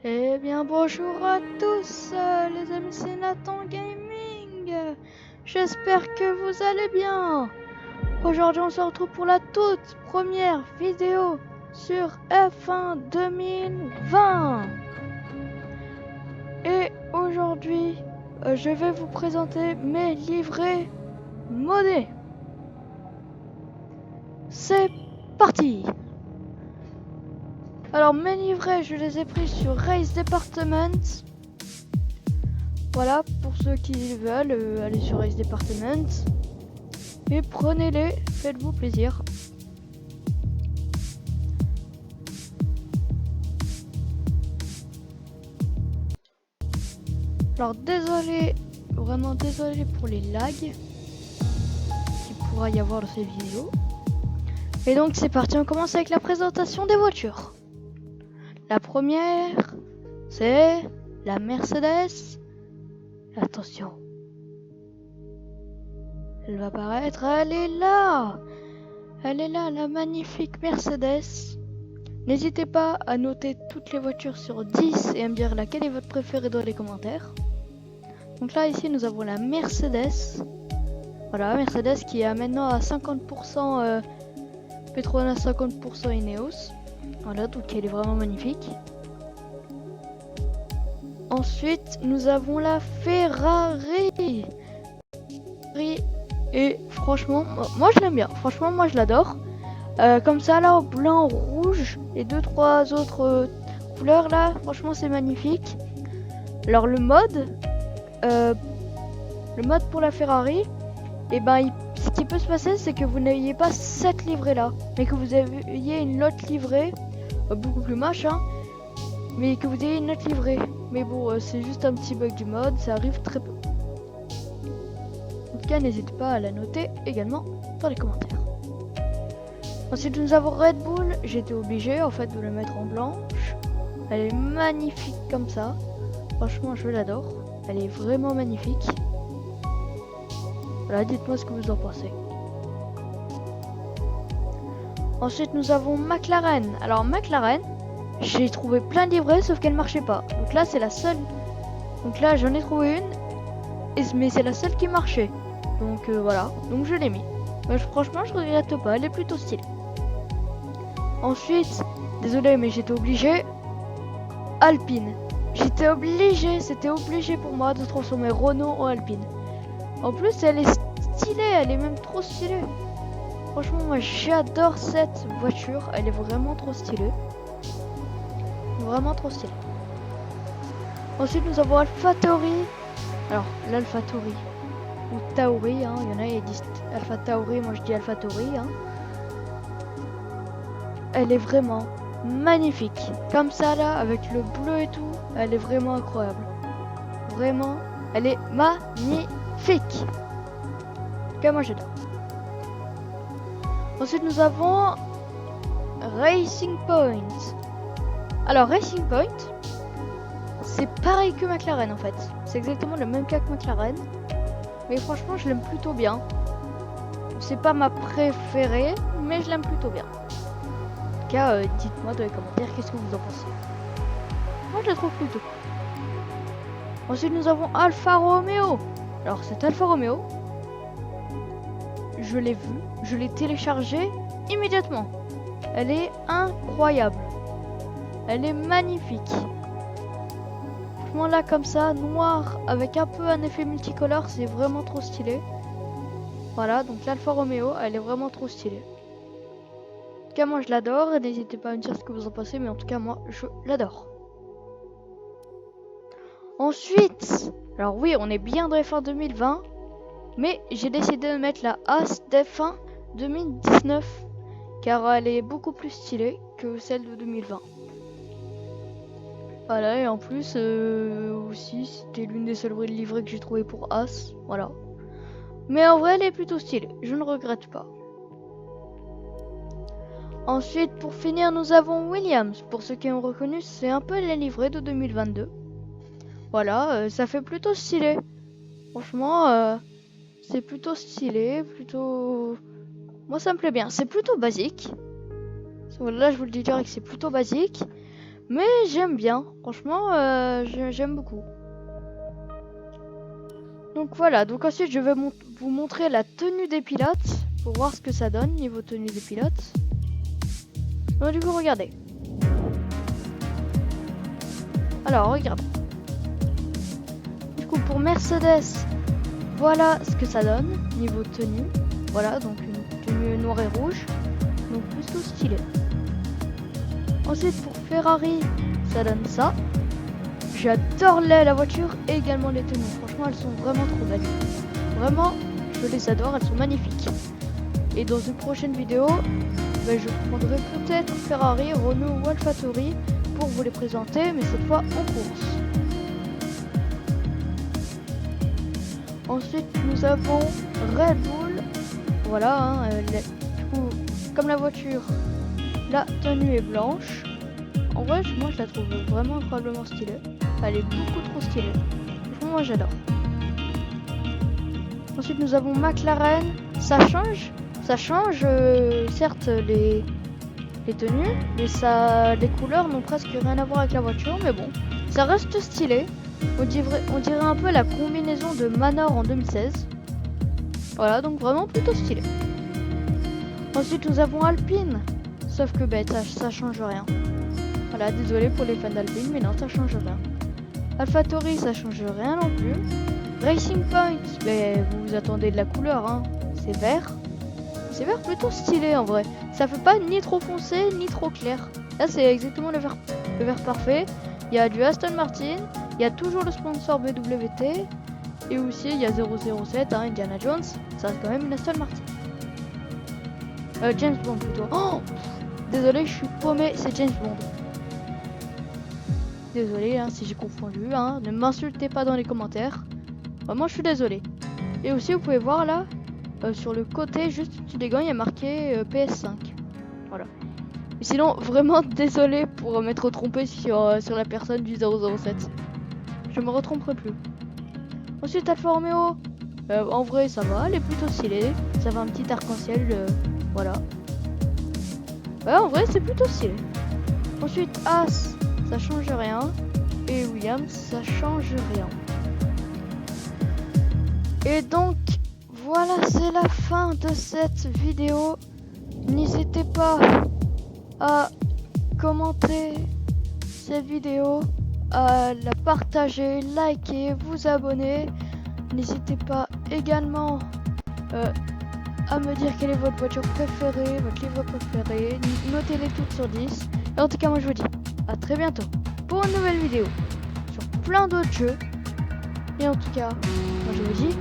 Eh bien bonjour à tous les amis, c'est Nathan Gaming. J'espère que vous allez bien. Aujourd'hui on se retrouve pour la toute première vidéo sur F1 2020. Et aujourd'hui je vais vous présenter mes livrets modés. C'est parti. Alors mes livrets je les ai pris sur Race Department. Voilà, pour ceux qui veulent aller sur Race Department. Et prenez-les, faites-vous plaisir. Alors désolé, vraiment désolé pour les lags qu'il pourra y avoir dans cette vidéo. Et donc c'est parti, on commence avec la présentation des voitures. La première, c'est la Mercedes. Attention. Elle va apparaître, elle est là. Elle est là, la magnifique Mercedes. N'hésitez pas à noter toutes les voitures sur 10 et à me dire laquelle est votre préférée dans les commentaires. Donc là ici nous avons la Mercedes. Voilà, Mercedes qui est maintenant à 50% Petronas, 50% Ineos. Voilà, donc elle est vraiment magnifique. Ensuite nous avons la Ferrari. Et franchement, moi je l'aime bien. Franchement moi je l'adore. Comme ça là, en blanc, rouge et 2-3 autres couleurs là, franchement c'est magnifique. Alors le mode pour la Ferrari, et ben ce qui peut se passer c'est que vous n'ayez pas cette livrée là, mais que vous ayez une autre livrée beaucoup plus moche hein, mais que vous ayez une autre livrée. Mais bon, c'est juste un petit bug du mode, ça arrive très peu. En tout cas, n'hésitez pas à la noter également dans les commentaires. Ensuite nous avons Red Bull, j'étais obligé en fait de la mettre en blanche. Elle est magnifique comme ça. Franchement je l'adore. Elle est vraiment magnifique. Voilà, dites-moi ce que vous en pensez. Ensuite nous avons McLaren. Alors McLaren, j'ai trouvé plein de livrets sauf qu'elle marchait pas. Donc là c'est la seule. Donc là j'en ai trouvé une. Mais c'est la seule qui marchait. Donc voilà, donc je l'ai mis. Mais franchement je regrette pas, elle est plutôt stylée. Ensuite, désolé mais j'étais obligé. Alpine. J'étais obligé, c'était obligé pour moi de transformer Renault en Alpine. En plus elle est stylée, elle est même trop stylée. Franchement moi j'adore cette voiture, elle est vraiment trop stylée. Vraiment trop stylée. Ensuite nous avons AlphaTauri. Alors l'AlphaTauri ou Tauri, hein, il y en a qui disent Alpha Tauri, moi je dis AlphaTauri. Hein. Elle est vraiment magnifique. Comme ça là, avec le bleu et tout, elle est vraiment incroyable. Vraiment, elle est magnifique. Que moi j'adore. Ensuite nous avons Racing Point. Alors Racing Point, c'est pareil que McLaren en fait. C'est exactement le même cas que McLaren. Mais franchement je l'aime plutôt bien. C'est pas ma préférée, mais je l'aime plutôt bien. En tout cas, dites-moi dans les commentaires qu'est-ce que vous en pensez. Moi je la trouve plutôt cool. Ensuite nous avons Alfa Romeo. Alors cette Alfa Romeo, je l'ai vue, je l'ai téléchargée immédiatement. Elle est incroyable. Elle est magnifique. Franchement là comme ça, noir avec un peu un effet multicolore, c'est vraiment trop stylé. Voilà, donc l'Alfa Romeo, elle est vraiment trop stylée. En tout cas moi je l'adore, n'hésitez pas à me dire ce que vous en pensez, mais en tout cas moi je l'adore. Ensuite, alors oui on est bien dans F1 2020, mais j'ai décidé de mettre la As d'F1 2019, car elle est beaucoup plus stylée que celle de 2020. Voilà, et en plus aussi c'était l'une des seules livrées que j'ai trouvé pour As, voilà. Mais en vrai elle est plutôt stylée, je ne regrette pas. Ensuite pour finir nous avons Williams, pour ceux qui ont reconnu c'est un peu la livrée de 2022. Voilà, ça fait plutôt stylé. Franchement c'est plutôt stylé, plutôt... Moi ça me plaît bien, c'est plutôt basique. Là je vous le dis direct, c'est plutôt basique. Mais j'aime bien. Franchement, j'aime beaucoup. Donc voilà. Donc ensuite, je vais vous montrer la tenue des pilotes pour voir ce que ça donne niveau tenue des pilotes. Donc du coup, regardez. Alors, regarde. Du coup, pour Mercedes, voilà ce que ça donne niveau tenue. Voilà, donc une tenue noire et rouge. Donc plutôt stylé. Ensuite, pour Ferrari, ça donne ça. J'adore la voiture et également les tenues. Franchement, elles sont vraiment trop belles. Vraiment, je les adore, elles sont magnifiques. Et dans une prochaine vidéo, je prendrai peut-être Ferrari, Renault ou AlphaTauri pour vous les présenter, mais cette fois en course. Ensuite, nous avons Red Bull. Voilà, hein, du coup, comme la voiture, la tenue est blanche. En vrai, moi je la trouve vraiment incroyablement stylée. Elle est beaucoup trop stylée. Franchement, moi j'adore. Ensuite, nous avons McLaren. Ça change, certes les tenues, mais les couleurs n'ont presque rien à voir avec la voiture, mais bon, ça reste stylé. On dirait un peu la combinaison de Manor en 2016. Voilà, donc vraiment plutôt stylé. Ensuite, nous avons Alpine, sauf que ça change rien. Voilà, désolé pour les fans d'Alpine, mais non, ça change rien. AlphaTauri, ça change rien non plus. Racing Point, vous vous attendez de la couleur, hein. C'est vert. C'est vert plutôt stylé en vrai. Ça fait pas ni trop foncé ni trop clair. Là c'est exactement le vert parfait. Il y a du Aston Martin. Il y a toujours le sponsor BWT. Et aussi il y a 007, hein, Indiana Jones. Ça reste quand même une Aston Martin. James Bond plutôt. Oh, désolé, je suis paumé, c'est James Bond. Désolé hein, si j'ai confondu. Hein. Ne m'insultez pas dans les commentaires. Vraiment je suis désolé. Et aussi vous pouvez voir là. Sur le côté, juste au-dessus des gants, il y a marqué PS5. Voilà. Mais sinon, vraiment désolé pour m'être trompé sur la personne du 007. Je me retromperai plus. Ensuite, Alfa Romeo. En vrai, ça va, elle est plutôt stylée. Ça va un petit arc-en-ciel, voilà. Ouais, en vrai, c'est plutôt stylé. Ensuite, As, ça change rien. Et Williams, ça change rien. Et donc, voilà, c'est la fin de cette vidéo. N'hésitez pas à commenter cette vidéo, à la partager, liker, vous abonner. N'hésitez pas également à me dire quelle est votre voiture préférée, votre livre préféré. Notez-les toutes sur 10. Et en tout cas, moi je vous dis à très bientôt pour une nouvelle vidéo sur plein d'autres jeux. Et en tout cas, moi je vous dis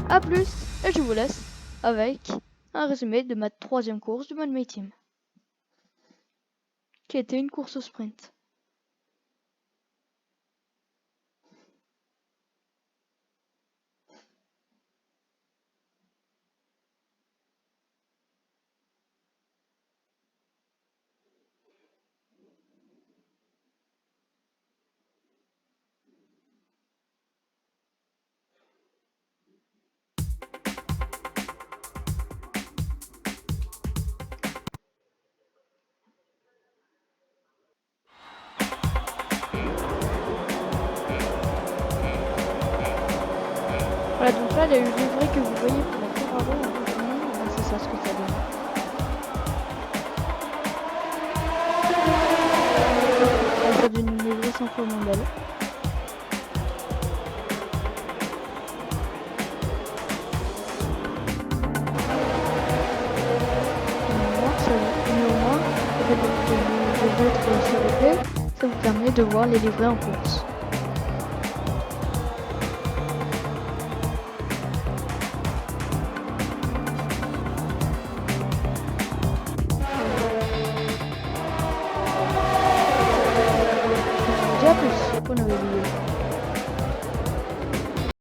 à plus. Et je vous laisse avec un résumé de ma 3e course du mode My Team, qui était une course au sprint. Voilà, donc là, il y a eu le livret que vous voyez pour la Ferrari en fait, c'est ça ce que ça donne. Ça donne une livret 100 fois moins belle. Mais au moins, ça vous permet de voir les livrets en course.